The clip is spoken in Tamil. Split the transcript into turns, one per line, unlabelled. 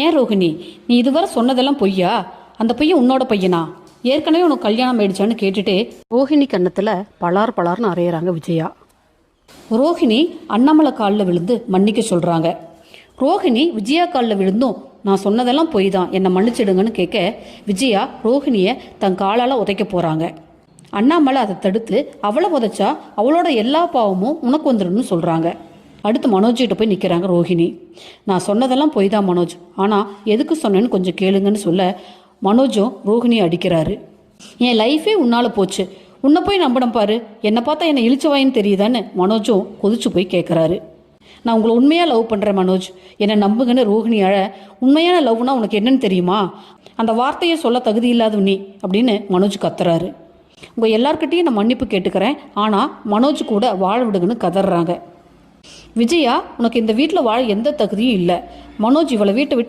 ஏன் ரோஹிணி, நீ இதுவரை சொன்னதெல்லாம் பொய்யா? அந்த பையன் உன்னோட பையனா? ஏற்கனவே உனக்கு கல்யாணம் ஆயிடுச்சான்னு கேட்டுட்டு ரோஹிணி கன்னத்துல பலார் பலார்னு அறையிறாங்க விஜயா. ரோஹிணி அண்ணாமலை காலில் விழுந்து மன்னிக்க சொல்றாங்க. ரோஹிணி விஜயா காலில் விழுந்தும் நான் சொன்னதெல்லாம் பொய் தான், என்னை மன்னிச்சிடுங்கன்னு கேட்க விஜயா ரோஹிணியை தன் காலால் உதைக்க போறாங்க. அண்ணாமலை அதை தடுத்து அவளை உதைச்சா அவளோட எல்லா பாவமும் உனக்கு வந்துடும்னு சொல்றாங்க. அடுத்து மனோஜ்கிட்ட போய் நிற்கிறாங்க ரோஹிணி. நான் சொன்னதெல்லாம் பொய் தான் மனோஜ், ஆனால் எதுக்கு சொன்னேன்னு கொஞ்சம் கேளுங்கன்னு சொல்ல மனோஜும் ரோஹிணியை அடிக்கிறாரு. என் லைஃபே உன்னால போச்சு, உன்னை போய் நம்பணும் பாரு, என்னை பார்த்தா என்னை இழிச்சவாயின்னு தெரியுதான்னு மனோஜும் கொதிச்சு போய் கேட்குறாரு. நான் உங்களை உண்மையாக லவ் பண்ணுறேன் மனோஜ், என்னை நம்புங்கன்னு ரோஹிணி அழ. உண்மையான லவ்னா உனக்கு என்னன்னு தெரியுமா? அந்த வார்த்தையை சொல்ல தகுதி இல்லாத நீ அப்படின்னு மனோஜ் கத்துறாரு. உங்கள் எல்லார்கிட்டையும் நான் மன்னிப்பு கேட்டுக்கிறேன், ஆனால் மனோஜ் கூட வாழ விடுங்கன்னு கதறாங்க. விஜயா, உனக்கு இந்த வீட்டில் வாழ எந்த தகுதியும் இல்லை. மனோஜ் இவளை வீட்டை விட்டு